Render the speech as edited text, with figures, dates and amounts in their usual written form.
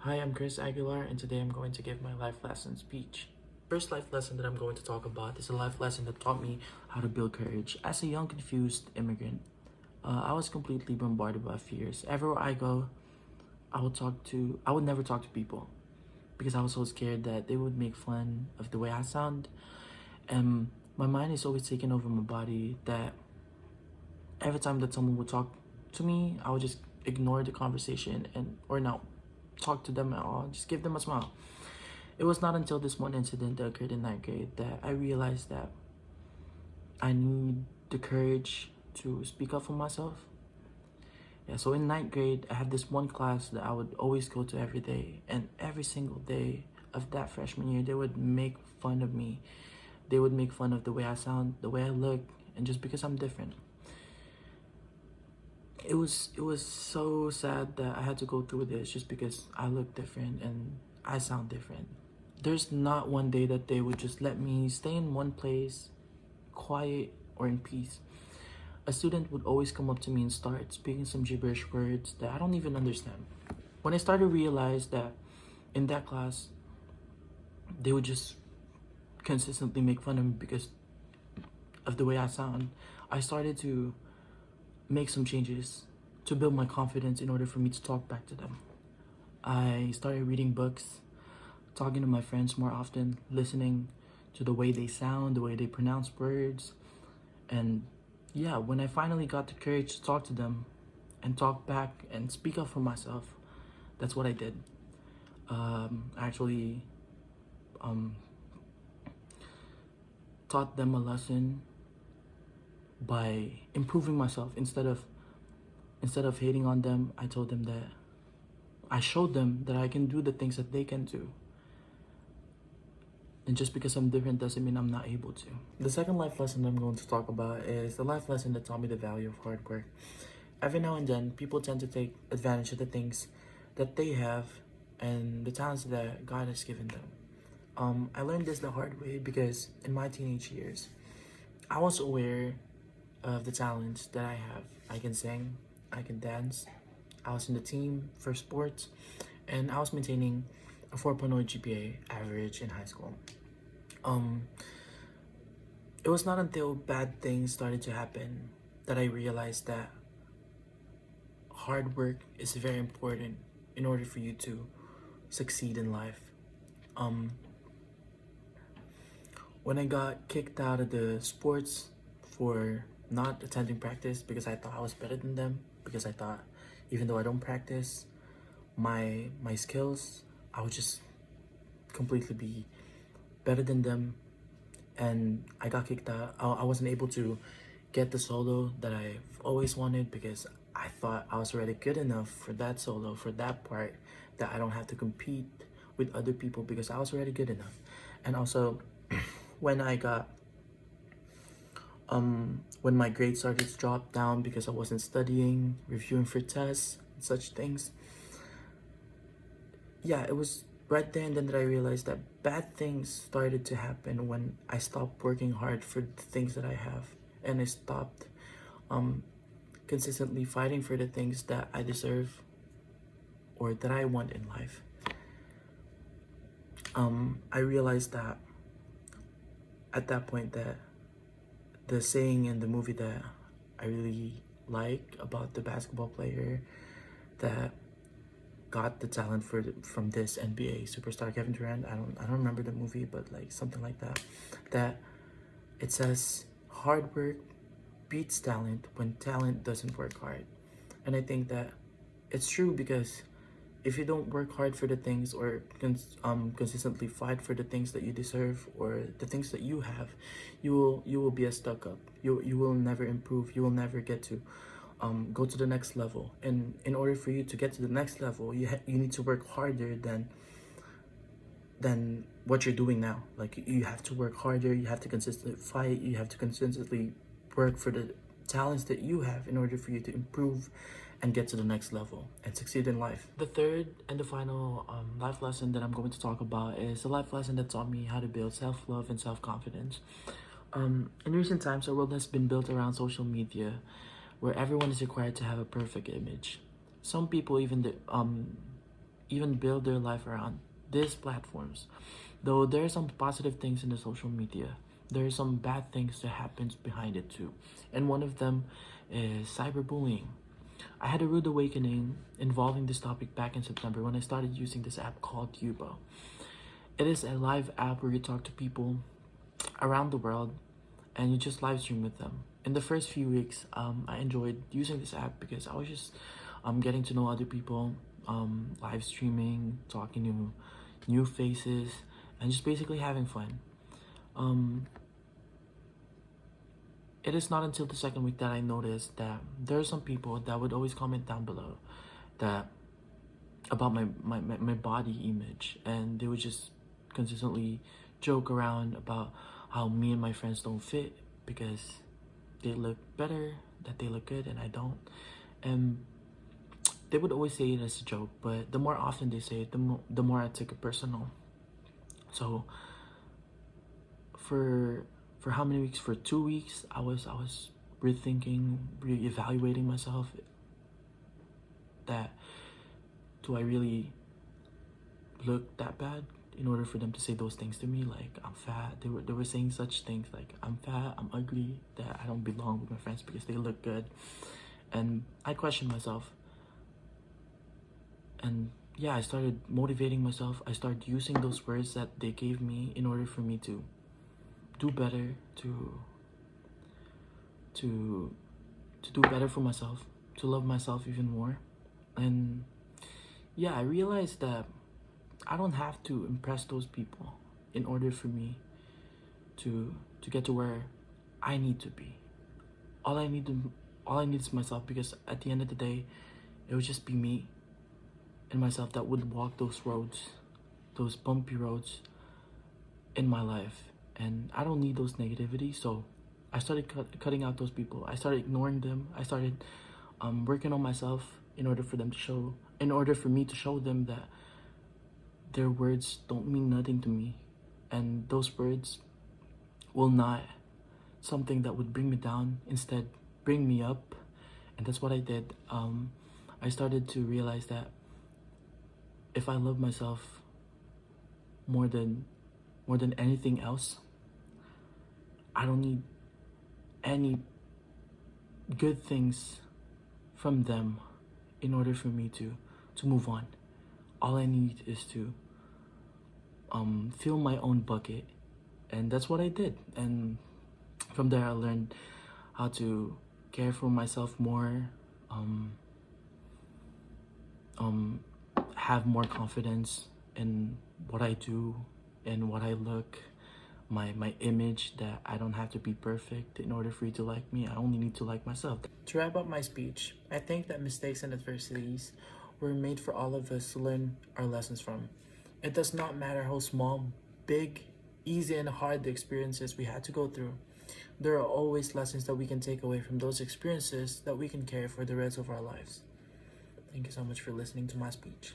Hi, I'm Chris Aguilar, and today I'm going to give my life lesson speech. First life lesson that I'm going to talk about is a life lesson that taught me how to build courage. As a young, confused immigrant, I was completely bombarded by fears. Everywhere I go, I would never talk to people because I was so scared that they would make fun of the way I sound. And my mind is always taking over my body that every time that someone would talk to me, I would just ignore the conversation or not talk to them at all, just give them a smile. It was not until this one incident that occurred in ninth grade that I realized that I need the courage to speak up for myself. Yeah, so in ninth grade, I had this one class that I would always go to every day, and every single day of that freshman year, they would make fun of me. They would make fun of the way I sound, the way I look, and just because I'm different. It was so sad that I had to go through this just because I look different and I sound different. There's not one day that they would just let me stay in one place, quiet or in peace. A student would always come up to me and start speaking some gibberish words that I don't even understand. When I started to realize that in that class, they would just consistently make fun of me because of the way I sound, I started to make some changes to build my confidence in order for me to talk back to them. I started reading books, talking to my friends more often, listening to the way they sound, the way they pronounce words. And yeah, when I finally got the courage to talk to them and talk back and speak up for myself, that's what I did. I actually taught them a lesson by improving myself instead of hating on them. I told them that I showed them that I can do the things that they can do. And just because I'm different doesn't mean I'm not able to. The second life lesson I'm going to talk about is the life lesson that taught me the value of hard work. Every now and then, people tend to take advantage of the things that they have and the talents that God has given them. I learned this the hard way because in my teenage years, I was aware of the talents that I have. I can sing, I can dance, I was in the team for sports, and I was maintaining a 4.0 GPA average in high school. It was not until bad things started to happen that I realized that hard work is very important in order for you to succeed in life. When I got kicked out of the sports for not attending practice because I thought I was better than them, because I thought even though I don't practice my skills, I would just completely be better than them, and I got kicked out. I wasn't able to get the solo that I've always wanted because I thought I was already good enough for that solo, for that part, that I don't have to compete with other people because I was already good enough. And also, when I got when my grades started to drop down because I wasn't studying, reviewing for tests, such things. Yeah, it was right there and then that I realized that bad things started to happen when I stopped working hard for the things that I have, and I stopped consistently fighting for the things that I deserve or that I want in life. I realized that at that point that the saying in the movie that I really like about the basketball player that got the talent from this NBA superstar Kevin Durant. I don't remember the movie, but like something like that. That it says hard work beats talent when talent doesn't work hard. And I think that it's true because if you don't work hard for the things or consistently fight for the things that you deserve or the things that you have, you will be a stuck up. You will never improve. You will never get to go to the next level. And in order for you to get to the next level, you need to work harder than what you're doing now. Like you have to work harder. You have to consistently fight. You have to consistently work for the talents that you have in order for you to improve and get to the next level and succeed in life. The third and the final life lesson that I'm going to talk about is a life lesson that taught me how to build self-love and self-confidence. In recent times, our world has been built around social media, where everyone is required to have a perfect image. Some people even build their life around these platforms. Though there are some positive things in the social media, there are some bad things that happens behind it too. And one of them is cyberbullying. I had a rude awakening involving this topic back in September when I started using this app called Yubo. It is a live app where you talk to people around the world and you just live stream with them. In the first few weeks, I enjoyed using this app because I was just getting to know other people, live streaming, talking to new faces, and just basically having fun. It is not until the second week that I noticed that there are some people that would always comment down below that about my body image, and they would just consistently joke around about how me and my friends don't fit because they look better, that they look good and I don't. And they would always say it as a joke, but the more often they say it, the more I took it personal. So for how many weeks? For 2 weeks, I was rethinking, reevaluating myself. That do I really look that bad in order for them to say those things to me? Like, I'm fat. They were saying such things like I'm fat, I'm ugly, that I don't belong with my friends because they look good. And I questioned myself. And yeah, I started motivating myself. I started using those words that they gave me in order for me to do better, to do better for myself, to love myself even more. And yeah, I realized that I don't have to impress those people in order for me to get to where I need to be. All I need is myself, because at the end of the day, it would just be me and myself that would walk those roads, those bumpy roads in my life. And I don't need those negativity, so I started cutting out those people. I started ignoring them. I started working on myself in order for me to show them that their words don't mean nothing to me, and those words will not something that would bring me down, instead bring me up. And that's what I did. I started to realize that if I love myself more than anything else, I don't need any good things from them in order for me to move on. All I need is to fill my own bucket, and that's what I did. And from there I learned how to care for myself more, have more confidence in what I do and what I look, my image, that I don't have to be perfect in order for you to like me. I only need to like myself. To wrap up my speech, I think that mistakes and adversities were made for all of us to learn our lessons from. It does not matter how small, big, easy, and hard the experiences we had to go through. There are always lessons that we can take away from those experiences that we can carry for the rest of our lives. Thank you so much for listening to my speech.